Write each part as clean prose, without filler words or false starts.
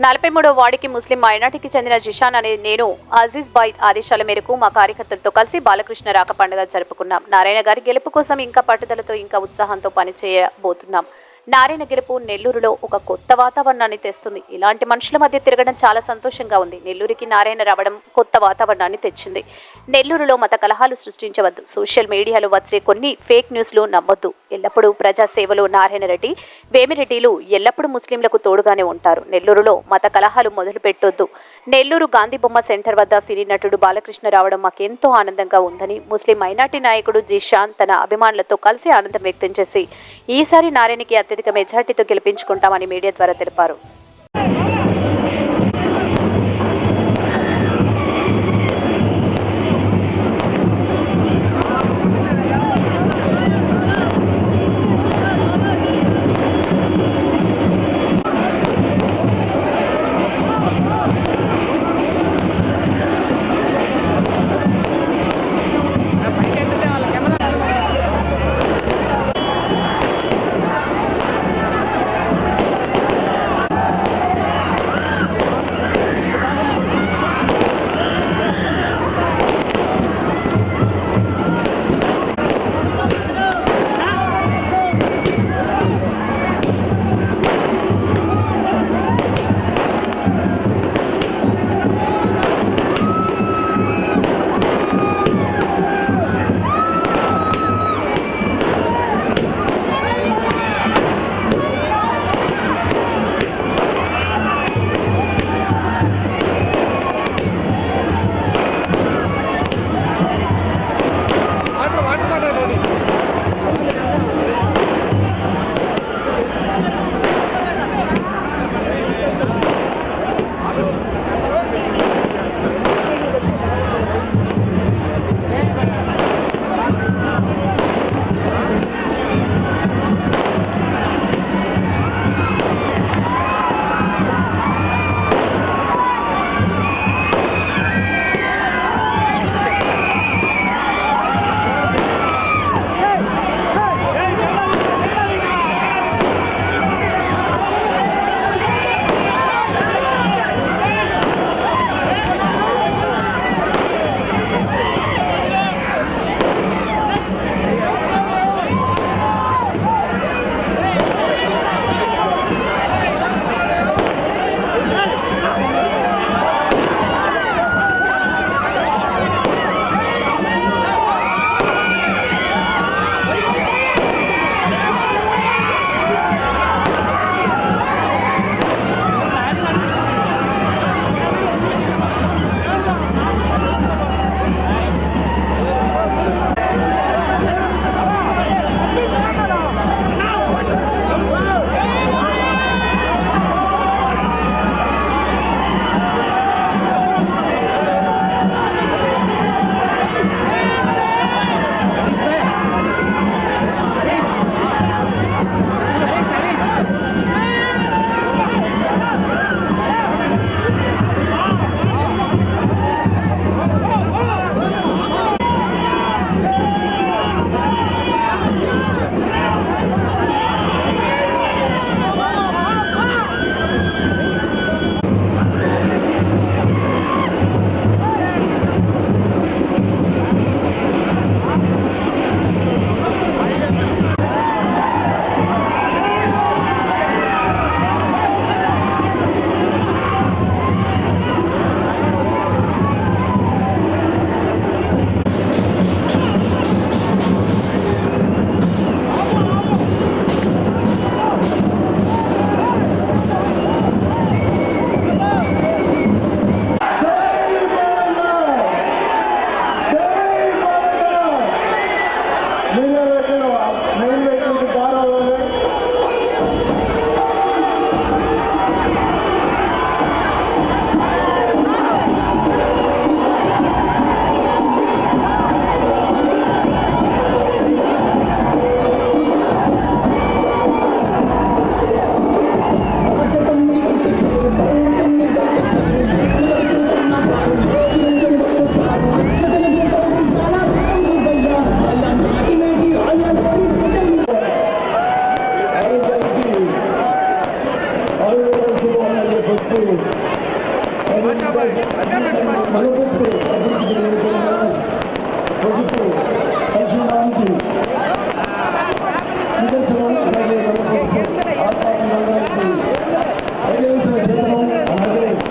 43వ వార్డుకి ముస్లిం మైనార్టీకి చెందిన జిషాన్ అనే నేను అజీజ్ బాయ్ ఆదేశాల మేరకు మా కార్యకర్తలతో కలిసి బాలకృష్ణ రాక పండుగ జరుపుకున్నాం. నారాయణ గారి గెలుపు కోసం ఇంకా పట్టుదలతో ఇంకా ఉత్సాహంతో పనిచేయబోతున్నాం. నారాయణ గెలుపు నెల్లూరులో ఒక కొత్త వాతావరణాన్ని తెస్తుంది. ఇలాంటి మనుషుల మధ్య తిరగడం చాలా సంతోషంగా ఉంది. నెల్లూరుకి నారాయణ రావడం కొత్త వాతావరణాన్ని తెచ్చింది. నెల్లూరులో మత కలహాలు సృష్టించవద్దు. సోషల్ మీడియాలో వచ్చే కొన్ని ఫేక్ న్యూస్లు నమ్మొద్దు. ఎల్లప్పుడూ ప్రజాసేవలో నారాయణ రెడ్డి, వేమిరెడ్డిలు ఎల్లప్పుడూ ముస్లింలకు తోడుగానే ఉంటారు. నెల్లూరులో మత కలహాలు మొదలు పెట్టొద్దు. నెల్లూరు గాంధీ బొమ్మ సెంటర్ వద్ద సినీ నటుడు బాలకృష్ణ రావడం మాకెంతో ఆనందంగా ఉందని ముస్లిం మైనార్టీ నాయకుడు జిషాన్ తన అభిమానులతో కలిసి ఆనందం వ్యక్తం చేసి ఈసారి నారాయణకి అత్యధిక మెజార్టీతో గెలిపించుకుంటామని మీడియా ద్వారా తెలిపారు. ఆరోగ్యానికి పసుపు సంక్షేమానికి నిదర్శనం. అలాగే పసుపు ఆత్మాభిమానానికి ప్రజల చేతనం. అలాగే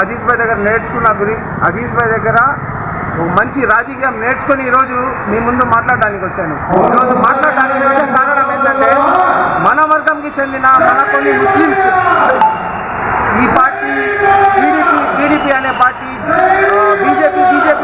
అజీజ్ భాయ్ దగ్గర నేర్చుకున్న అజీజ్ భాయ్ దగ్గర మంచి రాజకీయం నేర్చుకొని ఈరోజు మీ ముందు మాట్లాడడానికి వచ్చాను. ఈరోజు మాట్లాడడానికి వచ్చే కారణం ఏంటంటే మన వర్గంకి చెందిన మన కొన్ని ముస్లిమ్స్ ఈ పార్టీ టీడీపీ అనే పార్టీ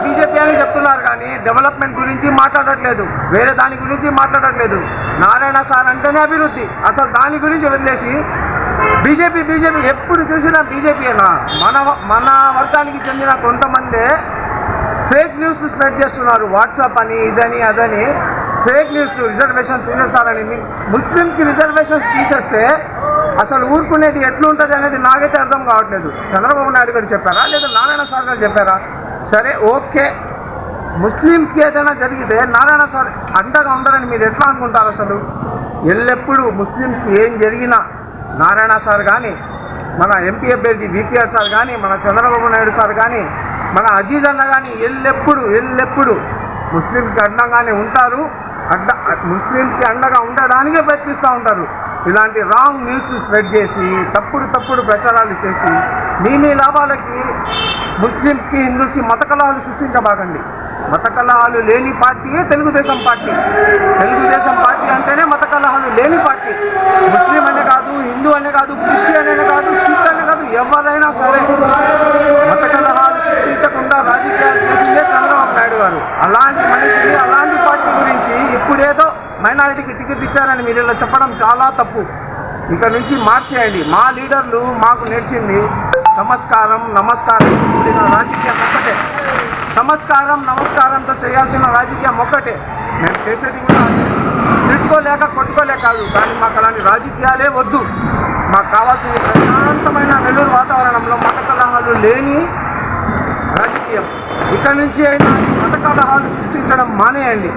బీజేపీ అని చెప్తున్నారు, కానీ డెవలప్మెంట్ గురించి మాట్లాడట్లేదు, వేరే దాని గురించి మాట్లాడట్లేదు. నారాయణ సార్ అంటేనే అభివృద్ధి, అసలు దాని గురించి వదిలేసి బీజేపీ ఎప్పుడు చూసినా బీజేపీ అయినా మన వర్గానికి చెందిన కొంతమంది ఫేక్ న్యూస్లు స్ప్రెడ్ చేస్తున్నారు. వాట్సాప్ అని ఇదని అదని ఫేక్ న్యూస్లు. రిజర్వేషన్ తీసేస్తారని, ముస్లింకి రిజర్వేషన్స్ తీసేస్తే అసలు ఊరుకునేది ఎట్లుంటుంది అనేది నాకైతే అర్థం కావట్లేదు. చంద్రబాబు నాయుడు గారు చెప్పారా లేదా నారాయణ సార్ గారు చెప్పారా? సరే ఓకే, ముస్లిమ్స్కి ఏదైనా జరిగితే నారాయణ సార్ అండగా ఉండరని మీరు ఎట్లా అనుకుంటారు? అసలు ఎల్లప్పుడూ ముస్లిమ్స్కి ఏం జరిగినా నారాయణ సార్ కానీ, మన ఎంపీ అభ్యర్థి విపిఆర్ సార్ కానీ, మన చంద్రబాబు నాయుడు సార్ కానీ, మన అజీజ్ అన్న కానీ ఎల్లప్పుడూ ముస్లిమ్స్కి అండగానే ఉంటారు. ముస్లిమ్స్కి అండగా ఉండడానికే ప్రయత్నిస్తూ ఉంటారు. ఇలాంటి రాంగ్ న్యూస్లు స్ప్రెడ్ చేసి తప్పుడు ప్రచారాలు చేసి మీ లాభాలకి ముస్లిమ్స్కి హిందూస్కి మత కలహాలు సృష్టించబాకండి. మత కలహాలు లేని పార్టీయే తెలుగుదేశం పార్టీ. తెలుగుదేశం పార్టీ అంటేనే మత కలహాలు లేని పార్టీ. ముస్లిం అనే కాదు, హిందూ అనే కాదు, క్రిస్టియన్ అనే కాదు, సిక్ అనే కాదు, ఎవరైనా సరే మత కలహాలు సృష్టించకుండా రాజకీయాలు చేసిందే చంద్రబాబు నాయుడు గారు. అలాంటి మనిషిని, అలాంటి పార్టీ గురించి ఇప్పుడేదో మైనారిటీకి టికెట్ ఇచ్చారని మీరు ఇలా చెప్పడం చాలా తప్పు. ఇక నుంచి మార్చేయండి. మా లీడర్లు మాకు నేర్చింది నమస్కారం కూడిన రాజకీయం ఒక్కటే. నమస్కారంతో చేయాల్సిన రాజకీయం ఒక్కటే. మేము చేసేది కూడా తిట్టుకోలేక కొట్టుకోలేక కాదు, కానీ మాకు అలాంటి రాజకీయాలే వద్దు. మాకు కావాల్సింది ప్రశాంతమైన నెల్లూరు వాతావరణంలో మత కలహాలు లేని రాజకీయం. ఇక నుంచి అయినా మత కలహాలు సృష్టించడం మానేయండి.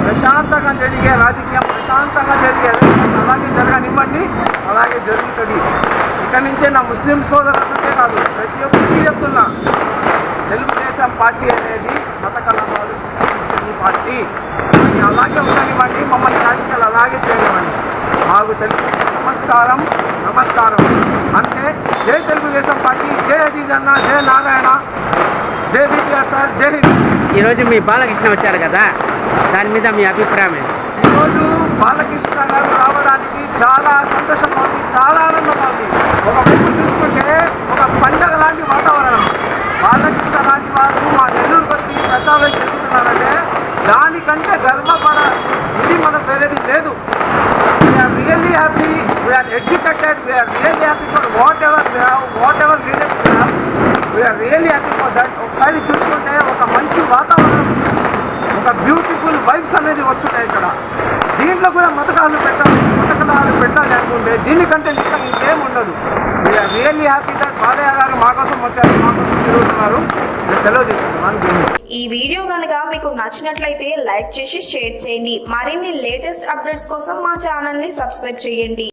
ప్రశాంతంగా జరిగే రాజకీయం ప్రశాంతంగా జరిగేది అలాగే జరగనివ్వండి, అలాగే జరుగుతుంది. ఇక నుంచే నా ముస్లిం సోదరులకే కాదు, ప్రతి ఒక్కరికి చెప్తున్నా, తెలుగుదేశం పార్టీ అనేది మత కలహాలు సృష్టించే పార్టీ. అలాగే ఉండనివ్వండి, మమ్మల్ని రాజకీయాలు అలాగే చేయనివ్వండి. మాకు తెలిసి నమస్కారం అంటే జై తెలుగుదేశం పార్టీ, జై అజీజ్ అన్న, జై నారాయణ, జై విపిఆర్ సార్, జై హింద్. ఈరోజు మీ బాలకృష్ణ వచ్చారు కదా, దాని మీద మీ అభిప్రాయం? ఈరోజు బాలకృష్ణ గారు రావడానికి చాలా సంతోషంగా ఉంది, చాలా ఆనందంగా ఉంది. ఒకవైపు చూసుకుంటే ఒక పండగ లాంటి వాతావరణం. బాలకృష్ణ లాంటి వారు మా నెల్లూరుకు వచ్చి ప్రచారం జరుగుతున్నారంటే దానికంటే గర్వపడ ఇది మనకు వేరేది లేదు. We're really happy, we're educated, we're really happy for whatever leaders we have. We're really happy for that. ఒకసారి చూసుకుంటే ఒక మంచి వాతావరణం, ఒక బ్యూటిఫుల్ వైబ్స్ అనేది వస్తున్నాయి ఇక్కడ. దీంట్లో కూడా మత కలహాలు పెట్టాలి అనుకుంటే దీనికంటే నిజంగా ఇంకేం ఉండదు. We're really happy that Balayya garu మా కోసం వచ్చారు, మా కోసం తిరుగుతున్నారు. సెలవు తీసుకుంటున్నాను. ఈ వీడియో కనుక మీకు నచ్చినట్లయితే లైక్ చేసి షేర్ చేయండి. మరిన్ని లేటెస్ట్ అప్డేట్స్ కోసం మా ఛానల్ ని సబ్స్క్రైబ్ చేయండి.